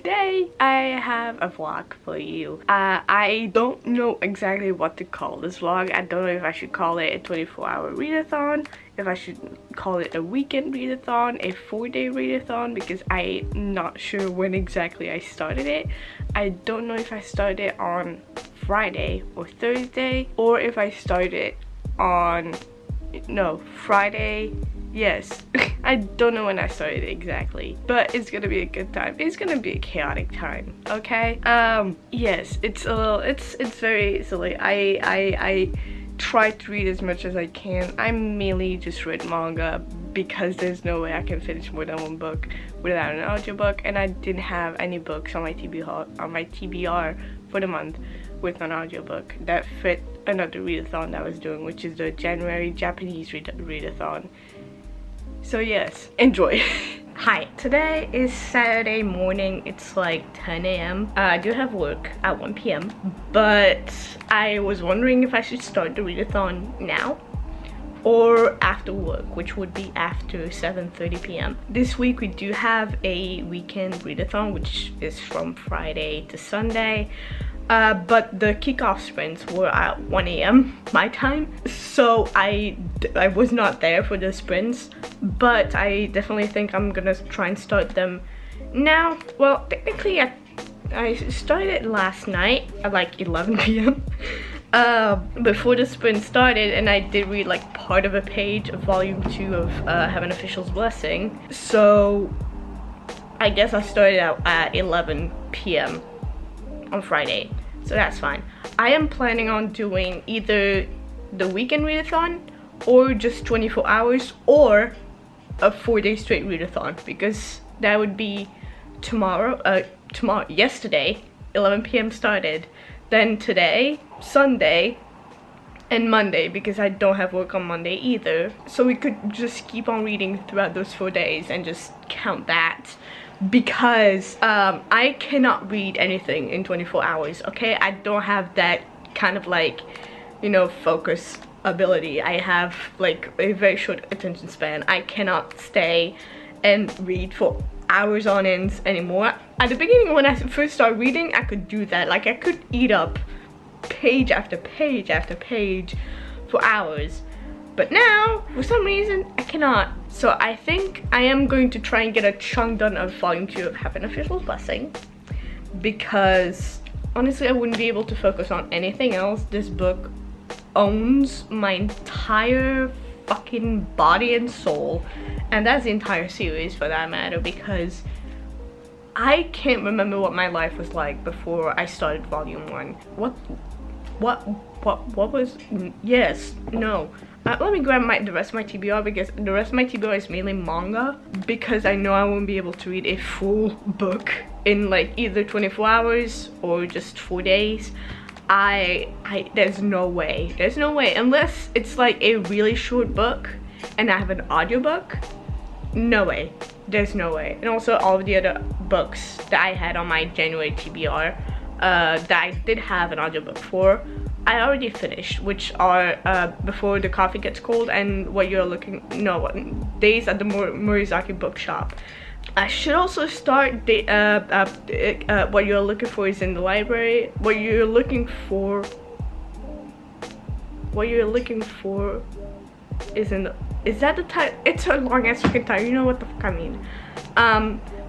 today I have a vlog for you. I don't know exactly what to call this vlog. I don't know if I should call it a 24-hour readathon, if I should call it a weekend readathon, a 4-day readathon, because I'm not sure when exactly I started it. I don't know if I started it on Friday or Thursday, or if I started on Friday. Yes. I don't know when I started exactly, but it's gonna be a good time. It's gonna be a chaotic time, okay? Yes, it's very silly. I try to read as much as I can. I mainly just read manga because there's no way I can finish more than one book without an audiobook, and I didn't have any books on my TBR for the month with an audiobook that fit another readathon that I was doing, which is the January Japanese readathon. So yes, enjoy. Hi, today is Saturday morning. It's like 10 a.m. I do have work at 1 p.m. but I was wondering if I should start the readathon now or after work, which would be after 7:30 p.m. This week we do have a weekend readathon, which is from Friday to Sunday. But the kickoff sprints were at 1 a.m. my time, so I was not there for the sprints, but I definitely think I'm gonna try and start them now. Well, technically I started last night at like 11 p.m. Before the sprint started, and I did read like part of a page of volume 2 of Heaven Official's Blessing, so I guess I started out at 11 p.m. on Friday, so that's fine. I am planning on doing either the weekend readathon or just 24 hours or a 4-day straight readathon, because that would be yesterday 11 p.m. started, then today, Sunday, and Monday, because I don't have work on Monday either, so we could just keep on reading throughout those 4 days and just count that. Because I cannot read anything in 24 hours, okay? I don't have that kind of like, you know, focus ability. I have like a very short attention span. I cannot stay and read for hours on end anymore. At the beginning, when I first started reading, I could do that. Like, I could eat up page after page after page for hours. But now, for some reason, I cannot. So I think I am going to try and get a chunk done of volume 2 of Heaven Official's Blessing, because honestly I wouldn't be able to focus on anything else. This book owns my entire fucking body and soul, and that's the entire series for that matter, because I can't remember what my life was like before I started volume 1. What was, yes, no. Let me grab the rest of my TBR, because the rest of my TBR is mainly manga, because I know I won't be able to read a full book in like either 24 hours or just 4 days. There's no way, unless it's like a really short book and I have an audiobook. No way, there's no way. And also all of the other books that I had on my January TBR that I did have an audiobook for, I already finished, which are Before the Coffee Gets Cold and Days at the Moriarty bookshop. I should also start What You're Looking For Is in the Library. What You're Looking For is in the, is that the title? It's a long ass freaking title, you know what the fuck I mean.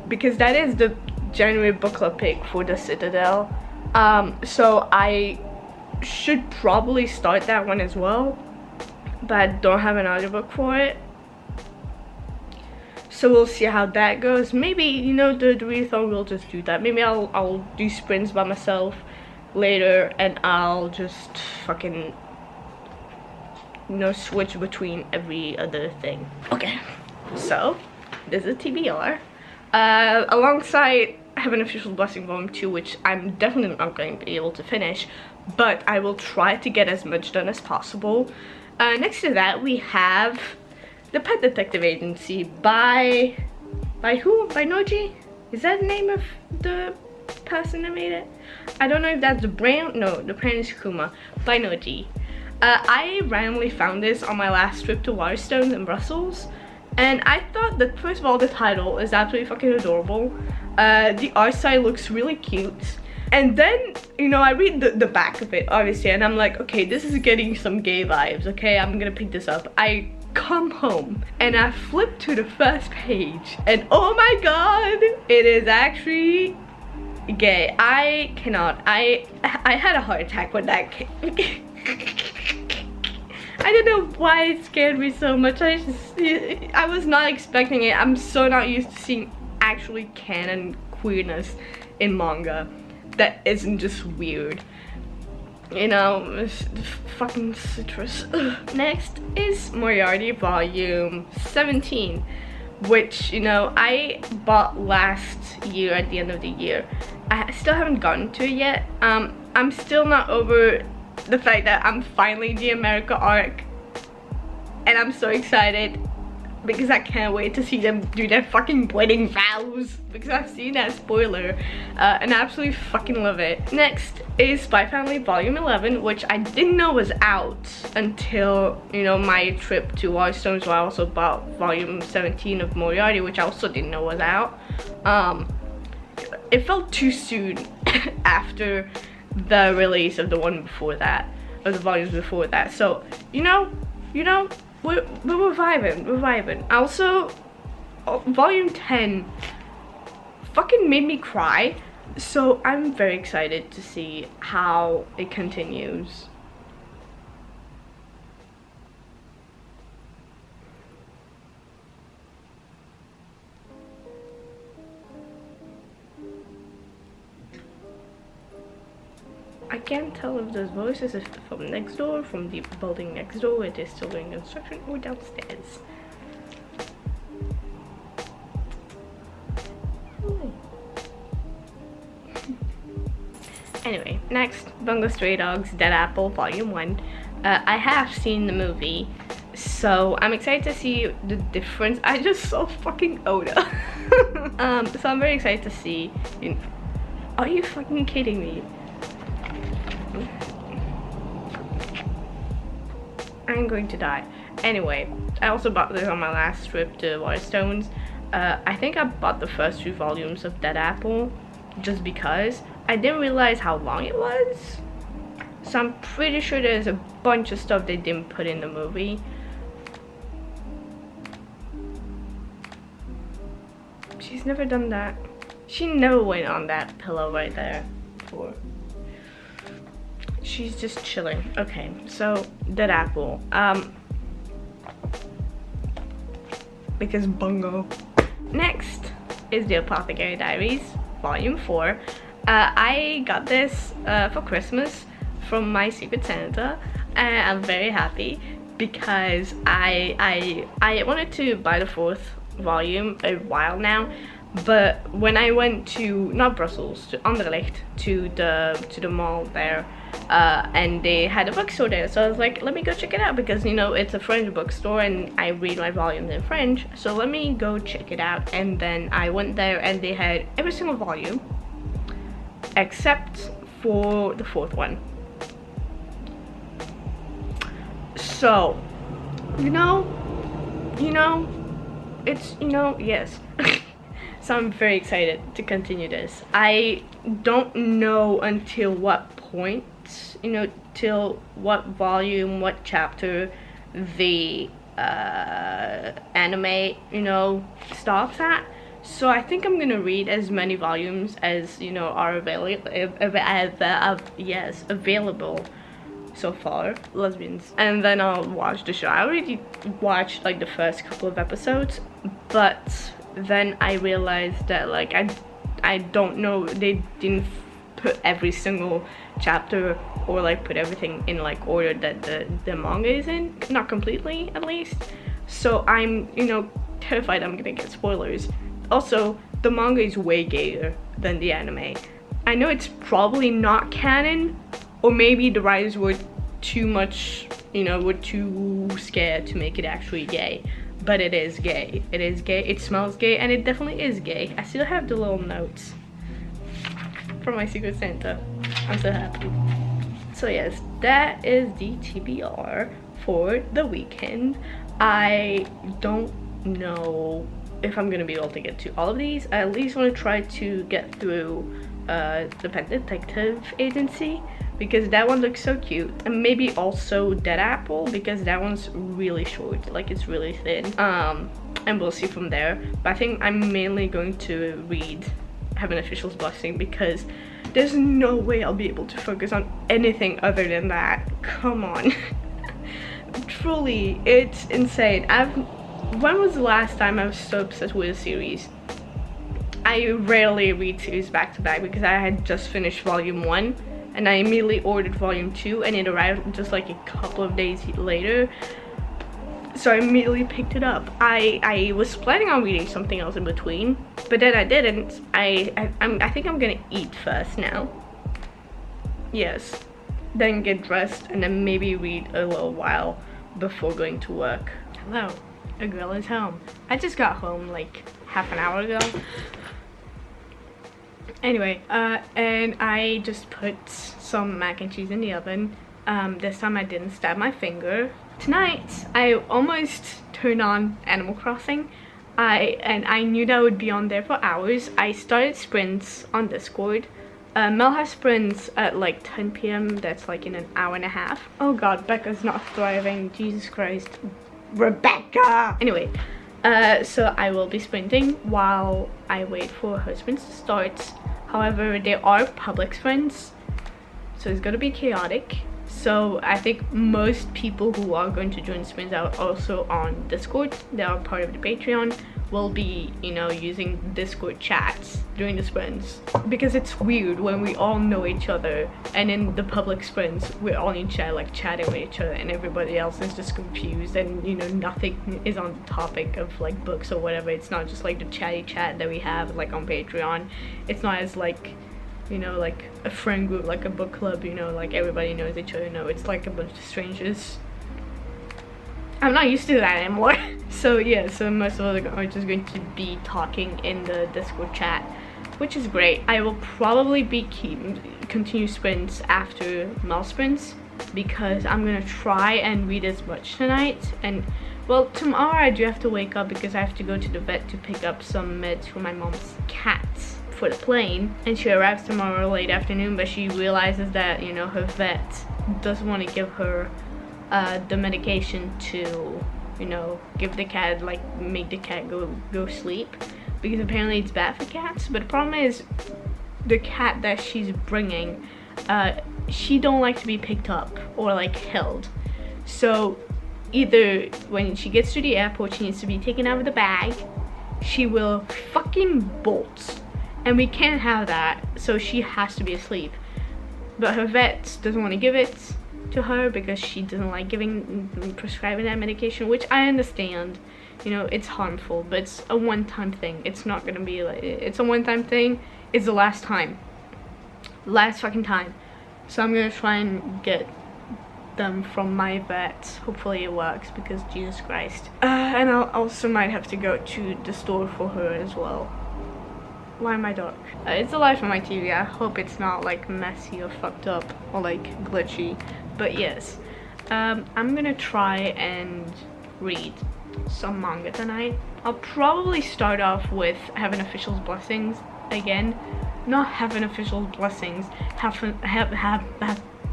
Because that is the January book club pick for the Citadel. So I should probably start that one as well, but I don't have an audiobook for it, so we'll see how that goes. Maybe, you know, the readathon will just do that. Maybe I'll do sprints by myself later, and I'll just fucking, you know, switch between every other thing. Okay, so this is TBR alongside Heaven Official's Blessing Volume 2, which I'm definitely not going to be able to finish, but I will try to get as much done as possible. Next to that, we have The Pet Detective Agency by who? By Noji? Is that the name of the person that made it? I don't know if that's the brand. No, the brand is Kuma by Noji. I randomly found this on my last trip to Waterstones in Brussels, And I thought that, first of all, the title is absolutely fucking adorable. The art style looks really cute. And then, you know, I read the back of it, obviously, and I'm like, okay, this is getting some gay vibes, okay? I'm gonna pick this up. I come home and I flip to the first page, and oh my god, it is actually gay. I cannot. I had a heart attack when that came. I don't know why it scared me so much. I was not expecting it. I'm so not used to seeing actually canon queerness in manga that isn't just weird. You know, it's fucking citrus. Next is Moriarty volume 17, which, you know, I bought last year at the end of the year. I still haven't gotten to it yet. I'm still not over the fact that I'm finally in the America arc, and I'm so excited because I can't wait to see them do their fucking wedding vows, because I've seen that spoiler and I absolutely fucking love it. Next is Spy Family volume 11, which I didn't know was out until, you know, my trip to Waterstones, where I also bought volume 17 of Moriarty, which I also didn't know was out. It felt too soon after the release of the one before that, of the volumes before that. So, you know, we're vibing. Also, volume 10 fucking made me cry, so I'm very excited to see how it continues. I can't tell if those voices is from next door, from the building next door, it is still doing construction, or downstairs. Anyway, next, Bungo Stray Dogs Dead Apple Volume 1. I have seen the movie, so I'm excited to see the difference. I just saw fucking Oda. So I'm very excited to see. Are you fucking kidding me? I'm going to die. Anyway, I also bought this on my last trip to Waterstones. I think I bought the first 2 volumes of Dead Apple just because I didn't realize how long it was. So I'm pretty sure there's a bunch of stuff they didn't put in the movie. She's never done that. She never went on that pillow right there before. She's just chilling. Okay, so Dead Apple. Because Bungo. Next is the Apothecary Diaries, Volume 4. I got this for Christmas from my Secret Santa, and I'm very happy because I wanted to buy the 4th volume a while now. But when I went to, not Brussels, to Anderlecht, to the mall there, and they had a bookstore there, so I was like, let me go check it out, because, you know, it's a French bookstore and I read my volumes in French, so let me go check it out. And then I went there and they had every single volume except for the 4th one. So, you know, it's, yes. So I'm very excited to continue this. I don't know until what point, till what volume, what chapter the anime, stops at. So I think I'm gonna read as many volumes as, are available so far. Lesbians. And then I'll watch the show. I already watched like the first couple of episodes, but then I realized that like I don't know, they didn't put every single chapter or like put everything in like order that the manga is in, not completely at least. So I'm terrified I'm gonna get spoilers. Also, the manga is way gayer than the anime. I know it's probably not canon, or maybe the writers were too much, were too scared to make it actually gay. But it is gay. It is gay. It smells gay, and it definitely is gay. I still have the little notes from my Secret Santa. I'm so happy. So yes, that is the TBR for the weekend. I don't know if I'm gonna be able to get to all of these. I at least want to try to get through the Pet Detective Agency, because that one looks so cute, and maybe also Dead Apple, because that one's really short, like it's really thin. And we'll see from there. But I think I'm mainly going to read Heaven Official's Blessing, because there's no way I'll be able to focus on anything other than that. Come on. Truly, it's insane. When was the last time I was so obsessed with a series? I rarely read series back to back, because I had just finished volume 1 and I immediately ordered volume 2 and it arrived just like a couple of days later. So I immediately picked it up. I was planning on reading something else in between, but then I didn't. I think I'm gonna eat first now. Yes. Then get dressed and then maybe read a little while before going to work. Hello, a girl is home. I just got home like half an hour ago. Anyway, and I just put some mac and cheese in the oven. This time I didn't stab my finger. Tonight, I almost turned on Animal Crossing. I knew that would be on there for hours. I started sprints on Discord. Mel has sprints at like 10 p.m. That's like in an hour and a half. Oh god, Becca's not thriving. Jesus Christ. Rebecca! Anyway, so I will be sprinting while I wait for her sprints to start. However, there are public sprints, so it's gonna be chaotic. So I think most people who are going to join sprints are also on Discord. They are part of the Patreon. Will be, you know, using Discord chats during the sprints, because it's weird when we all know each other and in the public sprints we're all in chat, like chatting with each other, and everybody else is just confused, and you know, nothing is on the topic of like books or whatever. It's not just like the chatty chat that we have like on Patreon. It's not as like, you know, like a friend group, like a book club, you know, like everybody knows each other. No, it's like a bunch of strangers. I'm not used to that anymore. So yeah, so most of us are just going to be talking in the Discord chat, which is great. I will probably be continue sprints after Mel sprints, because I'm gonna try and read as much tonight. And well, tomorrow I do have to wake up because I have to go to the vet to pick up some meds for my mom's cats for the plane, and she arrives tomorrow late afternoon, but she realizes that, you know, her vet doesn't want to give her the medication to, you know, give the cat, like make the cat go sleep, because apparently it's bad for cats. But the problem is the cat that she's bringing, she don't like to be picked up or like held. So either when she gets to the airport, she needs to be taken out of the bag, she will fucking bolt, and we can't have that, so she has to be asleep. But her vet doesn't want to give it to her because she doesn't like prescribing that medication, which I understand. You know, it's harmful, but it's a one-time thing. It's not gonna be like, it's a one-time thing. It's the last fucking time. So I'm gonna try and get them from my vet. Hopefully it works, because Jesus Christ. And I also might have to go to the store for her as well. Why am I dark? It's the light from my TV. I hope it's not like messy or fucked up or like glitchy. But yes, I'm gonna try and read some manga tonight. I'll probably start off with Heaven Official's Blessings again. Not Heaven Official's Blessings. Have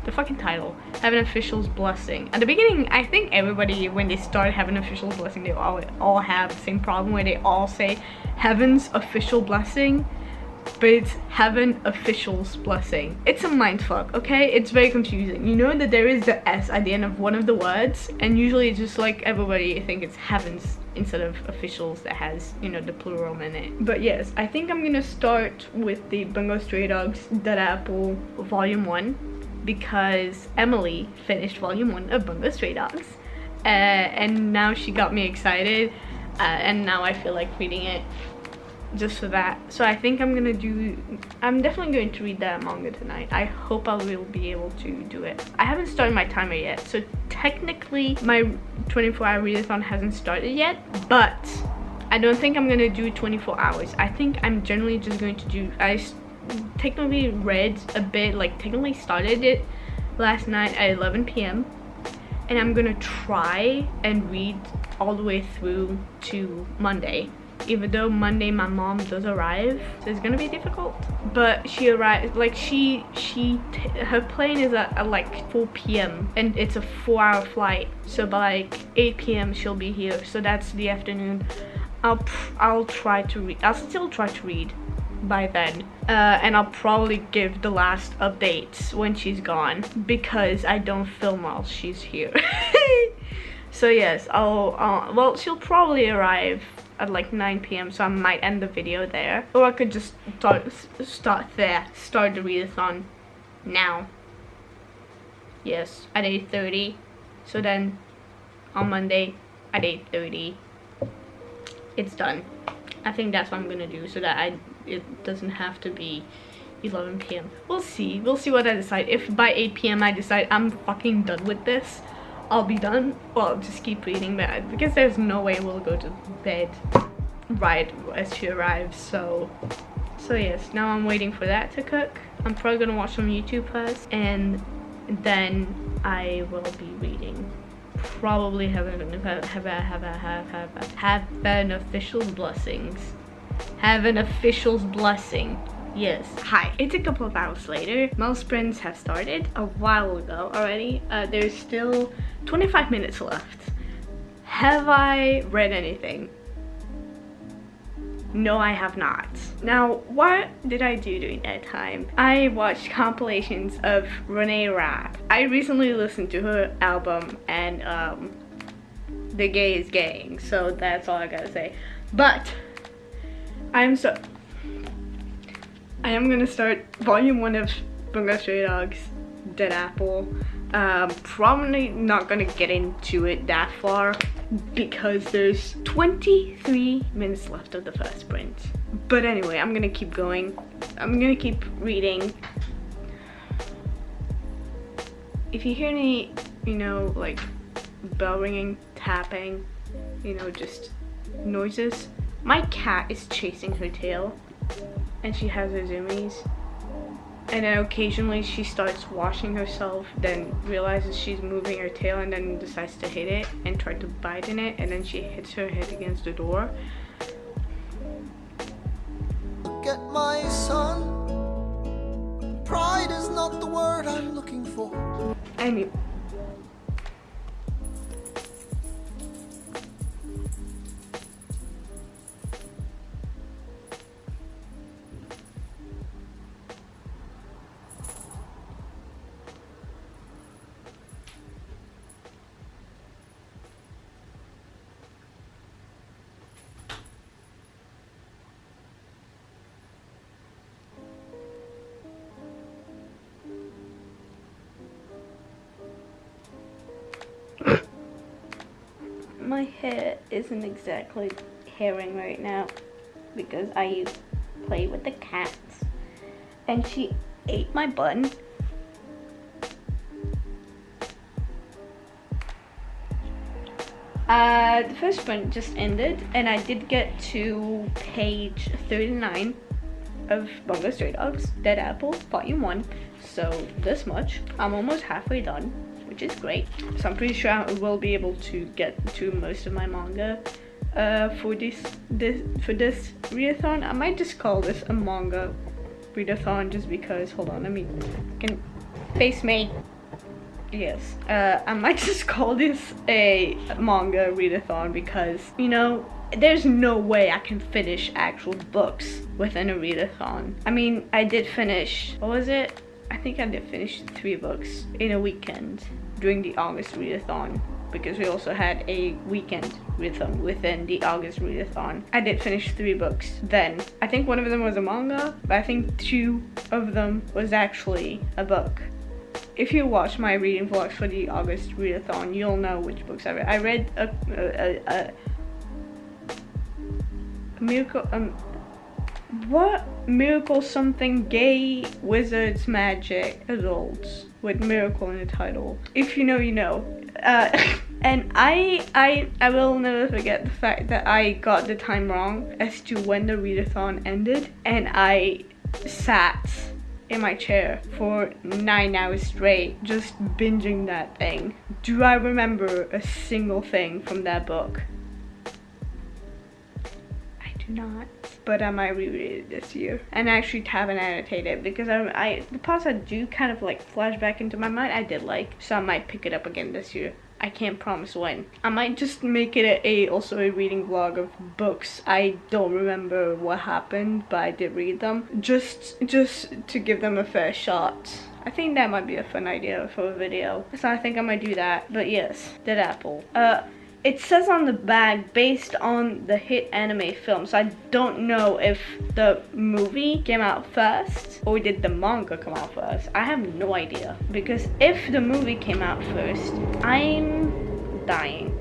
the fucking title. Heaven Official's Blessing. At the beginning, I think everybody, when they start Heaven Official's Blessing, they all have the same problem where they all say Heaven's Official Blessing, but it's Heaven Official's Blessing. It's a mindfuck, okay? It's very confusing. You know that there is the S at the end of one of the words, and usually it's just like everybody, I think it's Heavens instead of Officials that has, you know, the plural in it. But yes, I think I'm gonna start with the Bungo Stray Dogs Dead Apple Volume 1, because Emily finished Volume 1 of Bungo Stray Dogs, and now she got me excited, and now I feel like reading it just for that. So I think I'm definitely going to read that manga tonight. I hope I will be able to do it. I haven't started my timer yet, so technically my 24-hour readathon hasn't started yet, but I don't think I'm gonna do 24 hours. I think I'm generally just going to do, I technically read a bit, like technically started it last night at 11 p.m. and I'm gonna try and read all the way through to Monday. Even though Monday my mom does arrive, so it's gonna be difficult. But she arrives, like her plane is at like 4 p.m. and it's a 4-hour flight. So by like 8 p.m. she'll be here. So that's the afternoon. I'll try to read. I'll still try to read by then, and I'll probably give the last updates when she's gone because I don't film while she's here. So yes, well, she'll probably arrive at like 9 p.m. so I might end the video there, or I could just start the readathon now. Yes, at 8:30. So then on Monday at 8:30 it's done. I think that's what I'm gonna do, so that it doesn't have to be 11 p.m. We'll see what I decide. If by 8 p.m. I decide I'm fucking done with this, I'll be done. Well, I'll just keep reading that because there's no way we'll go to bed right as she arrives. So yes, now I'm waiting for that to cook. I'm probably gonna watch some YouTube first, and then I will be reading. Probably have an official's blessings. Have an official's blessing. Yes. Hi. It's a couple of hours later. My sprints have started a while ago already. There's still 25 minutes left. Have I read anything? No, I have not. Now, what did I do during that time? I watched compilations of Renee rap. I recently listened to her album, and The Gay is Gaying, so that's all I gotta say. But I am gonna start volume 1 of Bungo Stray Dogs, Dead Apple. Probably not gonna get into it that far because there's 23 minutes left of the first sprint. But anyway, I'm gonna keep going. I'm gonna keep reading. If you hear any, you know, like bell ringing, tapping, you know, just noises, my cat is chasing her tail and she has her zoomies. And then occasionally she starts washing herself, then realizes she's moving her tail and then decides to hit it and try to bite in it, and then she hits her head against the door. Look at my son. Pride is not the word I'm looking for. Anyway. My hair isn't exactly hairing right now because I play with the cats and she ate my bun. The first sprint just ended and I did get to page 39 of Manga Stray Dogs, Dead Apple, Volume 1. So this much. I'm almost halfway done, which is great. So I'm pretty sure I will be able to get to most of my manga for this readathon. I might just call this a manga readathon just because, hold on, let me, can face me. Yes, I might just call this a manga readathon because, you know, there's no way I can finish actual books within a readathon. I mean, I did finish, what was it? I think I did finish 3 books in a weekend during the August readathon because we also had a weekend readathon within the August readathon. I did finish 3 books then. I think one of them was a manga, but I think 2 of them was actually a book. If you watch my reading vlogs for the August readathon, you'll know which books I read. I read a miracle, what? Miracle something gay wizards magic adults with miracle in the title. If you know, you know. And I will never forget the fact that I got the time wrong as to when the readathon ended, and I sat in my chair for 9 hours straight, just binging that thing. Do I remember a single thing from that book? I do not. But I might reread it this year. And I actually haven't annotated because the parts I do kind of like flash back into my mind I did like. So I might pick it up again this year. I can't promise when. I might just make it also a reading vlog of books. I don't remember what happened, but I did read them. Just to give them a fair shot. I think that might be a fun idea for a video. So I think I might do that. But yes, Dead Apple. It says on the bag based on the hit anime film, so I don't know if the movie came out first or did the manga come out first. I have no idea, because if the movie came out first, I'm dying.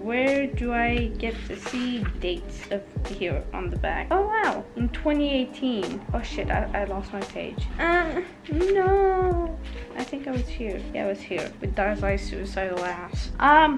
Where do I get to see dates of here on the back? Oh wow, in 2018. Oh shit, I lost my page. No. I think I was here. Yeah, I was here with Darzai's suicidal ass.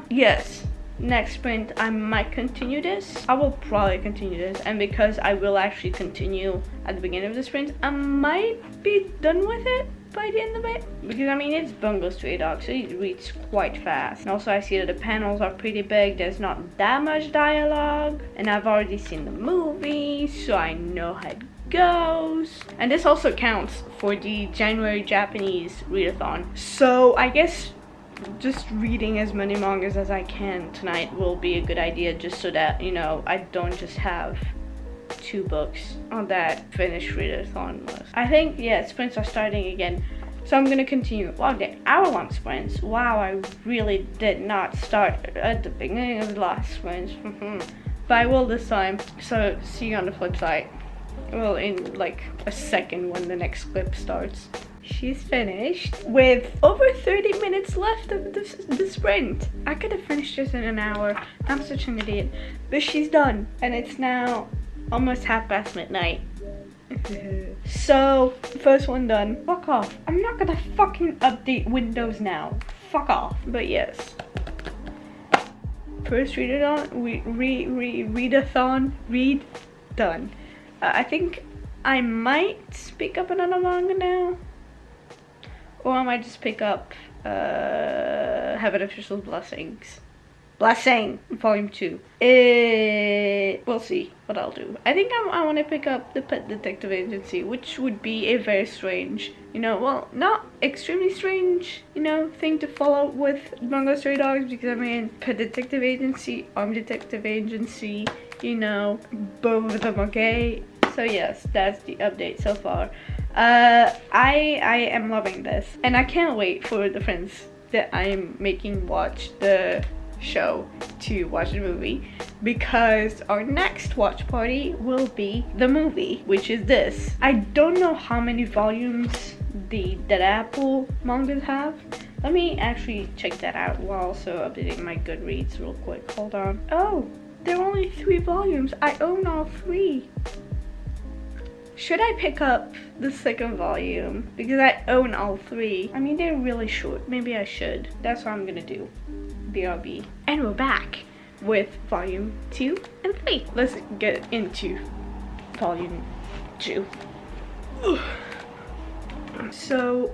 Yes. Next sprint, I might continue this. I will probably continue this, and because I will actually continue at the beginning of the sprint, I might be done with it by the end of it. Because I mean, it's Bungo Stray Dog, so it reads quite fast. And also I see that the panels are pretty big. There's not that much dialogue, and I've already seen the movie, so I know how it goes. And this also counts for the January Japanese readathon. So I guess just reading as many mangas as I can tonight will be a good idea, just so that, you know, I don't just have 2 books on that finished readathon list. I think, yeah, sprints are starting again, so I'm gonna continue. Wow, they're hour-long sprints. Wow, I really did not start at the beginning of the last sprints. But I will this time, so see you on the flip side. Well, in like a second when the next clip starts. She's finished with over 30 minutes left of the sprint. I could have finished this in an hour. I'm such an idiot. But she's done. And it's now almost midnight. So, first one done. Fuck off. I'm not gonna fucking update Windows now. Fuck off. But yes. First readathon, read done. I think I might pick up another manga now. Or I might just pick up Heaven Official Blessings. Blessing! Volume 2. We'll see what I'll do. I think I want to pick up the Pet Detective Agency, which would be a very strange, you know, well, not extremely strange, you know, thing to follow with Manga Stray Dogs, because I mean, Pet Detective Agency, Armed Detective Agency, you know, both of them are gay. So yes, that's the update so far. I am loving this, and I can't wait for the friends that I'm making watch the show to watch the movie, because our next watch party will be the movie, which is this. I don't know how many volumes the Dead Apple mangas have. Let me actually check that out while also updating my Goodreads real quick. Hold on. Oh, there are only 3 volumes. I own all 3. Should I pick up the second volume? Because I own all 3. I mean, they're really short. Maybe I should. That's what I'm gonna do. BRB. And we're back with volume 2 and 3. Let's get into volume 2. So,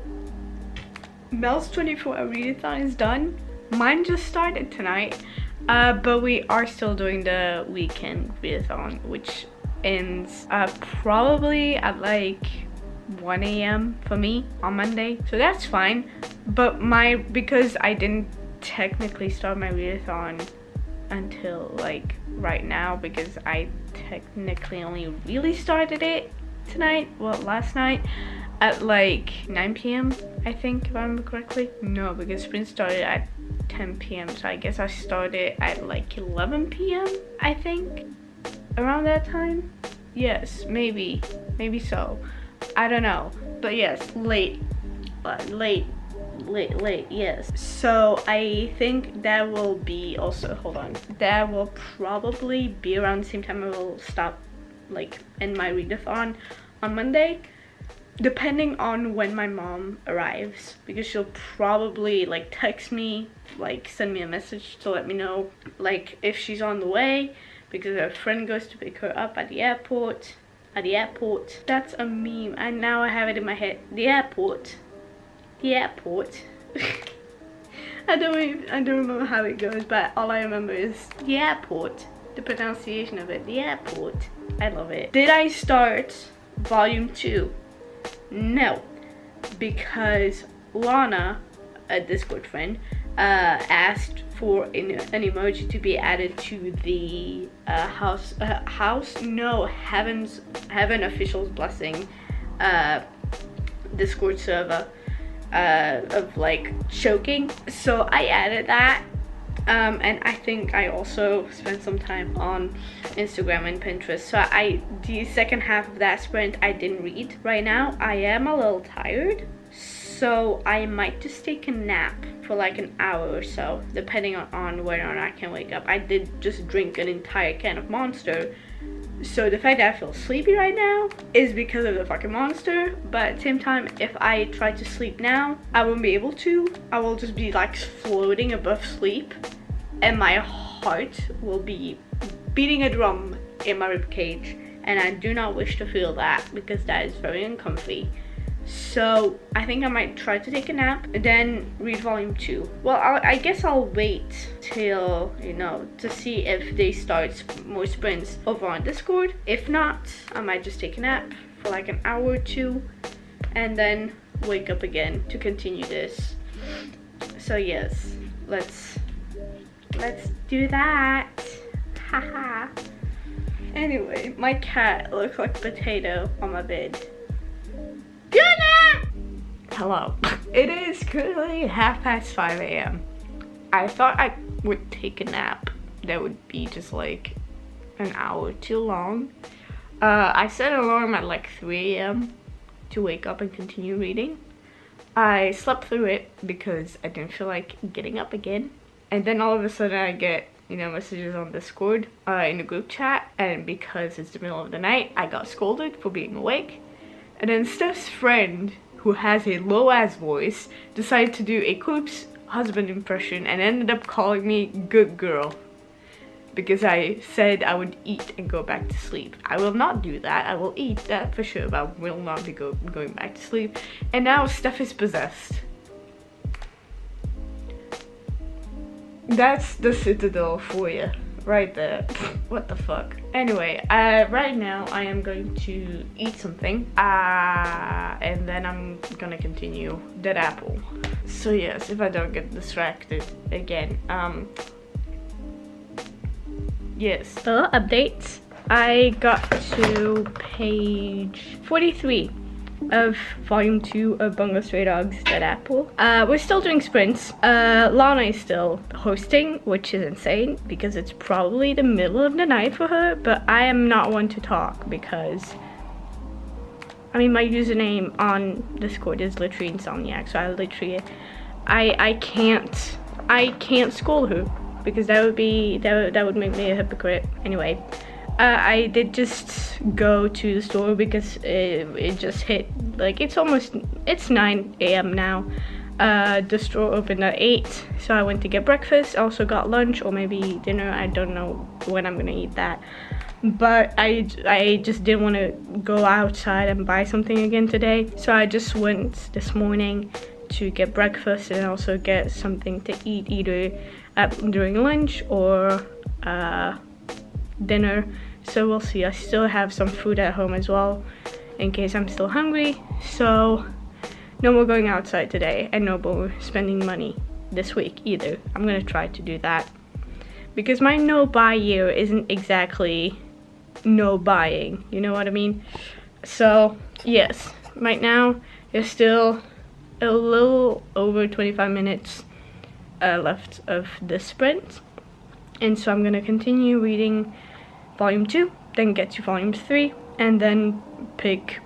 Mel's 24-hour readathon is done. Mine just started tonight. But we are still doing the weekend readathon, which ends probably at like 1 a.m. for me on Monday, so that's fine. But because I didn't technically start my readathon until like right now, because I technically only really started it tonight, well, last night at like 9 p.m. I think, if I remember correctly. No, because sprint started at 10 p.m. so I guess I started at like 11 p.m. I think. Around that time? Yes, maybe so. I don't know. But yes, late, yes. So I think that will be also, hold on. That will probably be around the same time I will stop, like, end my readathon on Monday. Depending on when my mom arrives, because she'll probably like text me, like send me a message to let me know like if she's on the way, because her friend goes to pick her up at the airport. at the airport. That's a meme, and now I have it in my head. The airport. The airport. I don't remember how it goes, but all I remember is the airport. The pronunciation of it. The airport. I love it. Did I start volume 2? No, because Lana, a Discord friend, asked for an emoji to be added to the Heaven Officials Blessing Discord server of like choking. So I added that, and I think I also spent some time on Instagram and Pinterest. So the second half of that sprint I didn't read. Right now I am a little tired, so I might just take a nap for like an hour or so, depending on whether or not I can wake up. I did just drink an entire can of Monster, so the fact that I feel sleepy right now is because of the fucking Monster. But at the same time, if I try to sleep now, I won't be able to. I will just be like floating above sleep, and my heart will be beating a drum in my ribcage, and I do not wish to feel that, because that is very uncomfy. So I think I might try to take a nap and then read volume 2. Well, I guess I'll wait till, you know, to see if they start more sprints over on Discord. If not, I might just take a nap for like an hour or two and then wake up again to continue this. So yes, let's do that. Haha. Anyway, my cat looks like a potato on my bed. Hello. It is currently 5:30 a.m. I thought I would take a nap that would be just like an hour too long. I set an alarm at like 3 a.m. to wake up and continue reading. I slept through it because I didn't feel like getting up again. And then all of a sudden I get, you know, messages on Discord in the group chat, and because it's the middle of the night, I got scolded for being awake. And then Steph's friend, who has a low-ass voice, decided to do a Coop's husband impression and ended up calling me good girl because I said I would eat and go back to sleep. I will not do that. I will eat, that for sure, but I will not be going back to sleep. And now Steph is possessed. That's the Citadel for you. Right there. What the fuck? Anyway, right now I am going to eat something, and then I'm gonna continue Dead Apple. So yes, if I don't get distracted again. Yes. Hello, updates. I got to page 43 of volume 2 of Bungo Stray Dogs Dead Apple. We're still doing sprints. Lana is still hosting, which is insane because it's probably the middle of the night for her, but I am not one to talk because I mean my username on Discord is literally Insomniac, so I literally I can't scold her because that would make me a hypocrite. Anyway, I did just go to the store because it just hit, like it's 9 a.m. now. The store opened at 8, so I went to get breakfast. I also got lunch or maybe dinner. I don't know when I'm gonna eat that. But I just didn't want to go outside and buy something again today. So I just went this morning to get breakfast and also get something to eat either during lunch or dinner. So we'll see. I still have some food at home as well in case I'm still hungry. So no more going outside today and no more spending money this week either. I'm gonna try to do that because my no buy year isn't exactly no buying, you know what I mean? So yes, right now there's still a little over 25 minutes left of the sprint, and so I'm gonna continue reading volume 2, then get to volume 3, and then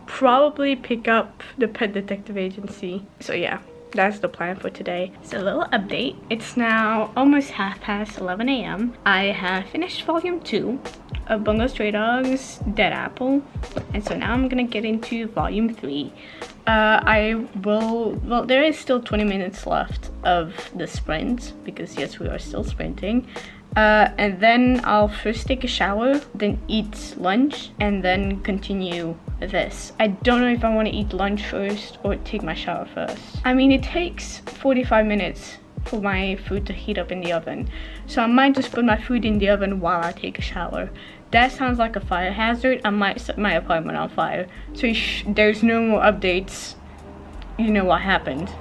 probably pick up the Pet Detective Agency. So yeah, that's the plan for today. So a little update. It's now almost 11:30 a.m. I have finished volume 2 of Bungo Stray Dogs Dead Apple, and so now I'm gonna get into volume 3. Well, there is still 20 minutes left of the sprint because yes, we are still sprinting. And then I'll first take a shower, then eat lunch, and then continue this. I don't know if I want to eat lunch first or take my shower first. I mean, it takes 45 minutes for my food to heat up in the oven, so I might just put my food in the oven while I take a shower. That sounds like a fire hazard. I might set my apartment on fire. So there's no more updates. You know what happened.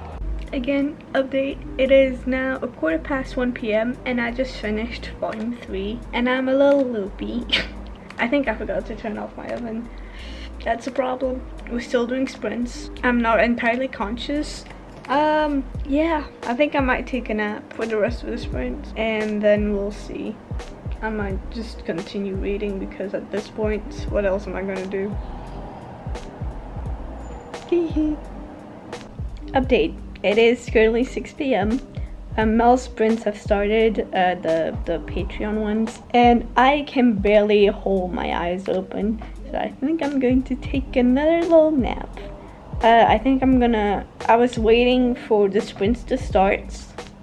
Again, update. It is now 1:15 p.m. and I just finished volume 3 and I'm a little loopy. I think I forgot to turn off my oven. That's a problem. We're still doing sprints. I'm not entirely conscious. Yeah, I think I might take a nap for the rest of the sprint and then we'll see. I might just continue reading because at this point, what else am I gonna do? Update. It is currently 6 p.m. Mel's sprints have started, the Patreon ones, and I can barely hold my eyes open, so I think I'm going to take another little nap. I was waiting for the sprints to start,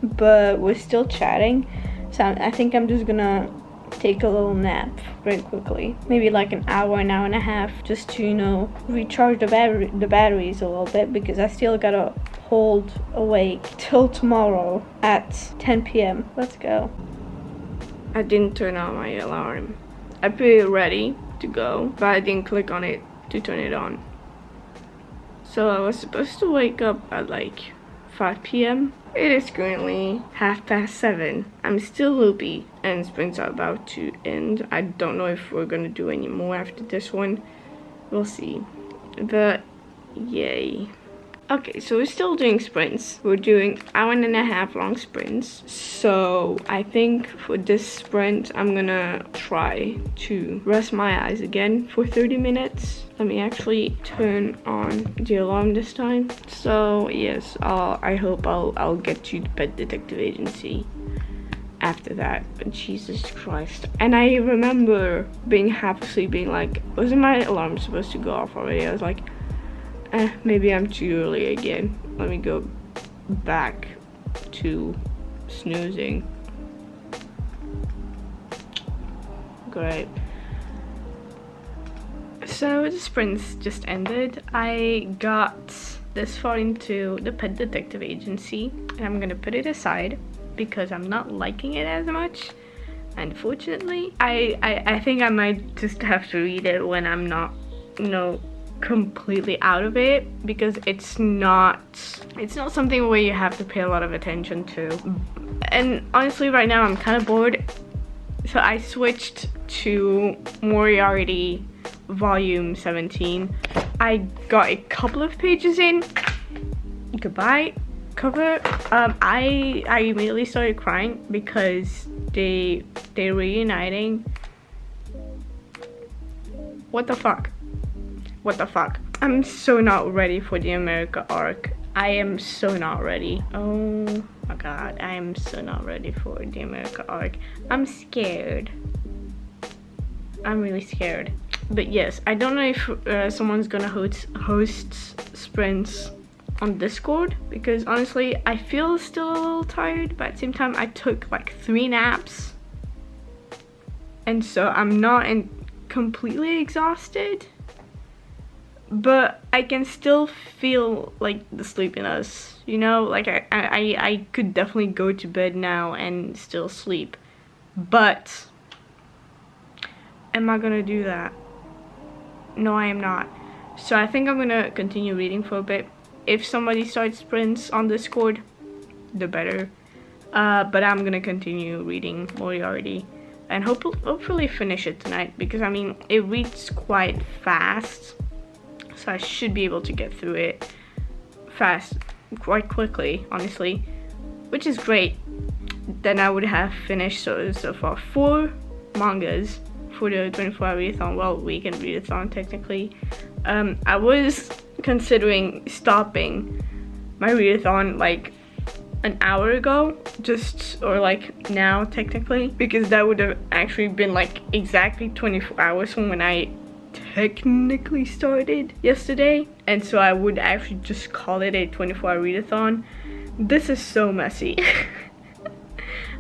but we're still chatting, so I think I'm just gonna take a little nap very quickly, maybe like an hour and a half, just to, you know, recharge the batteries a little bit, because I still gotta hold awake till tomorrow at 10 p.m. Let's go. I didn't turn on my alarm. I put it ready to go, but I didn't click on it to turn it on. So I was supposed to wake up at like 5 p.m. It is currently 7:30. I'm still loopy and sprints are about to end. I don't know if we're gonna do any more after this one. We'll see. But yay. Okay, so we're still doing sprints. We're doing 1.5 hour long sprints. So I think for this sprint, I'm gonna try to rest my eyes again for 30 minutes. Let me actually turn on the alarm this time. So yes, I hope I'll get to the Pet Detective Agency after that. But Jesus Christ. And I remember being half asleep, being like, wasn't my alarm supposed to go off already? I was like, maybe I'm too early again. Let me go back to snoozing. Great. So the sprints just ended. I got this far into the Pet Detective Agency and I'm gonna put it aside because I'm not liking it as much. Unfortunately, I think I might just have to read it when I'm not, you know, completely out of it, because it's not something where you have to pay a lot of attention to. And honestly, right now I'm kind of bored, so I switched to Moriarty volume 17. I got a couple of pages in. Goodbye cover. I immediately started crying because they're reuniting. What the fuck? What the fuck? I'm so not ready for the America arc. I am so not ready. Oh my god, I am so not ready for the America arc. I'm scared. I'm really scared. But yes, I don't know if someone's gonna host sprints on Discord, because honestly, I feel still a little tired, but at the same time, I took like 3 naps. And so I'm not completely exhausted. But I can still feel like the sleepiness, you know, like I could definitely go to bed now and still sleep, but am I gonna do that? No, I am not. So I think I'm gonna continue reading for a bit. If somebody starts sprints on Discord, the better, but I'm gonna continue reading Moriarty and hopefully finish it tonight, because I mean, it reads quite fast. So I should be able to get through it quite quickly, honestly, which is great. Then I would have finished so far 4 mangas for the 24-hour readathon, well, weekend readathon technically. I was considering stopping my readathon like an hour ago, or like now technically, because that would have actually been like exactly 24 hours from when I technically started yesterday, and so I would actually just call it a 24-hour readathon. This is so messy.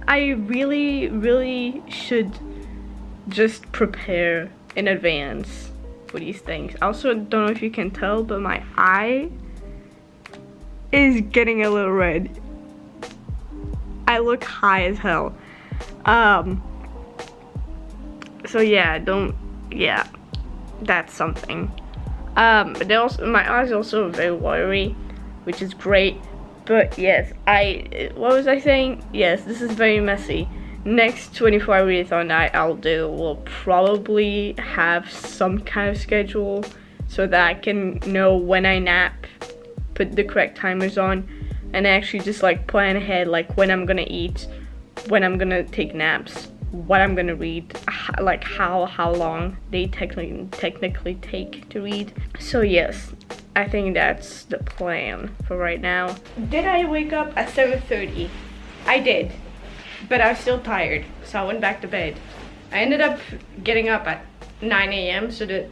I really should just prepare in advance for these things. I also don't know if you can tell, but my eye is getting a little red. I look high as hell. So yeah, that's something. But also, my eyes are also very watery, which is great. But yes, what was I saying? Yes, this is very messy. Next 24-hour readathon night will probably have some kind of schedule so that I can know when I nap, put the correct timers on, and actually just like plan ahead, like when I'm gonna eat, when I'm gonna take naps, what I'm gonna read, like how long they technically take to read. So yes, I think that's the plan for right now. Did I wake up at 7:30? I did, but I was still tired, so I went back to bed. I ended up getting up at 9 a.m. so that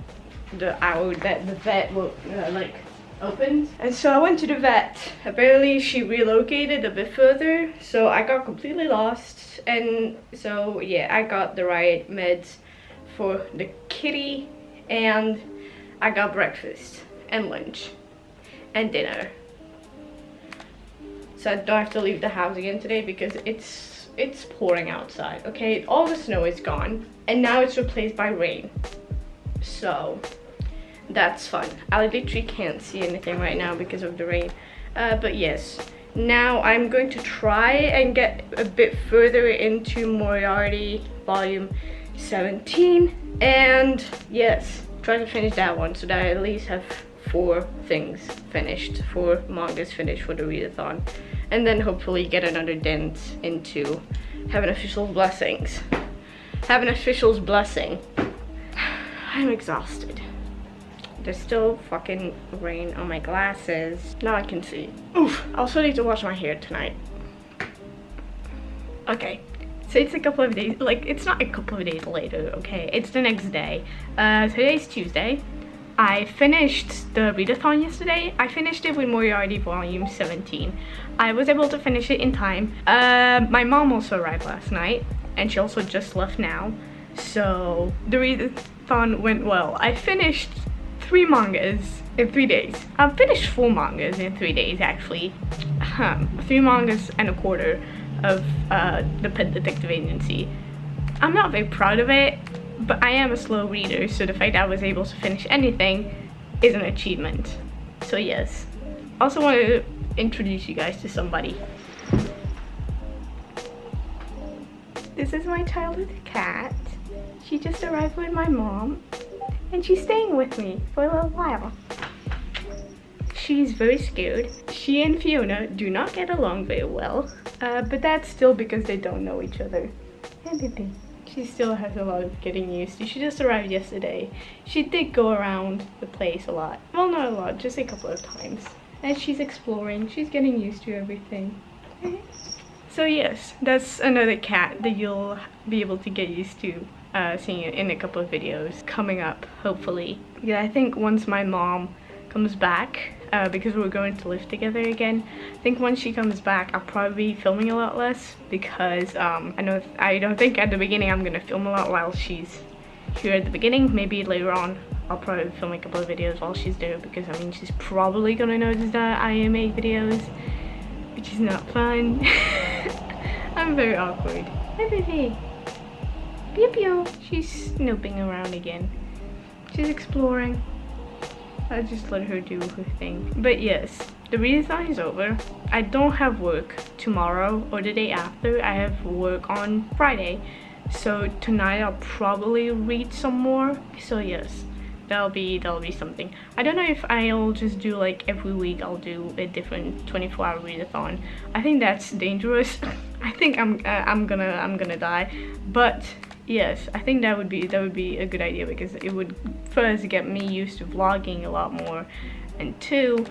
the hour that the vet will like opened. And so I went to the vet. Apparently she relocated a bit further, so I got completely lost. And so yeah, I got the right meds for the kitty, and I got breakfast and lunch and dinner. So I don't have to leave the house again today because it's pouring outside. Okay, all the snow is gone and now it's replaced by rain. So that's fun. I literally can't see anything right now because of the rain. But yes, now I'm going to try and get a bit further into Moriarty volume 17, and yes, try to finish that one so that I at least have 4 things finished, 4 mangas finished for the readathon, and then hopefully get another dent into Heaven Official's blessings. Heaven Official's blessing. I'm exhausted. There's still fucking rain on my glasses. Now I can see. Oof, I also need to wash my hair tonight. Okay, so it's a couple of days, like it's not a couple of days later, okay? It's the next day. Today's Tuesday. I finished the readathon yesterday. I finished it with Moriarty volume 17. I was able to finish it in time. My mom also arrived last night, and she also just left now. So the readathon went well. I finished 3 mangas in 3 days. I've finished 4 mangas in 3 days actually. 3 mangas and a quarter of the Pet Detective Agency. I'm not very proud of it, but I am a slow reader, so the fact that I was able to finish anything is an achievement. So yes. Also wanted to introduce you guys to somebody. This is my childhood cat. She just arrived with my mom, and she's staying with me for a little while. She's very scared. She and Fiona do not get along very well, but that's still because they don't know each other. Hey baby. She still has a lot of getting used to. She just arrived yesterday. She did go around the place a lot. Well, not a lot, just a couple of times. And she's exploring. She's getting used to everything. So yes, that's another cat that you'll be able to get used to seeing it in a couple of videos coming up, hopefully. Yeah, I think once my mom comes back, because we're going to live together again, I think once she comes back I'll probably be filming a lot less, because I don't think at the beginning I'm gonna film a lot while she's here at the beginning. Maybe later on I'll probably film a couple of videos while she's there, because I mean she's probably gonna notice that I make videos, which is not fun. I'm very awkward. Hi baby. Pew pew. She's snooping around again. She's exploring. I just let her do her thing. But yes, the readathon is over. I don't have work tomorrow or the day after. I have work on Friday. So tonight I'll probably read some more. So yes, that'll be something. I don't know if I'll just do like every week I'll do a different 24-hour readathon. I think that's dangerous. I think I'm gonna die. But yes, I think that would be a good idea, because it would first get me used to vlogging a lot more, and 2,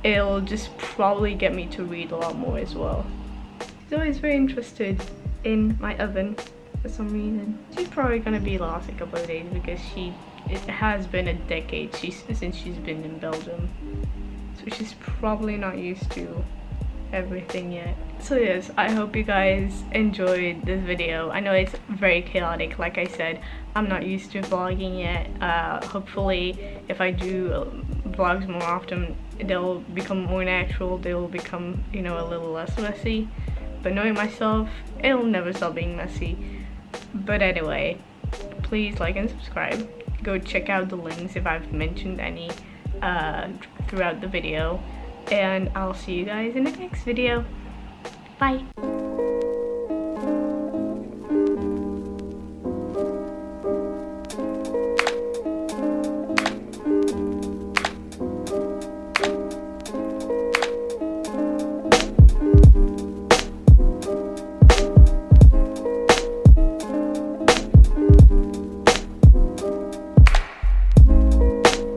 it'll just probably get me to read a lot more as well. She's always very interested in my oven for some reason. She's probably gonna be lost a couple of days because it has been a decade since she's been in Belgium, so she's probably not used to everything yet. So yes, I hope you guys enjoyed this video. I know it's very chaotic, like I said. I'm not used to vlogging yet. Hopefully if I do vlogs more often, they'll become more natural, they'll become, you know, a little less messy. But knowing myself, it'll never stop being messy. But anyway, please like and subscribe. Go check out the links if I've mentioned any throughout the video. And I'll see you guys in the next video. Bye!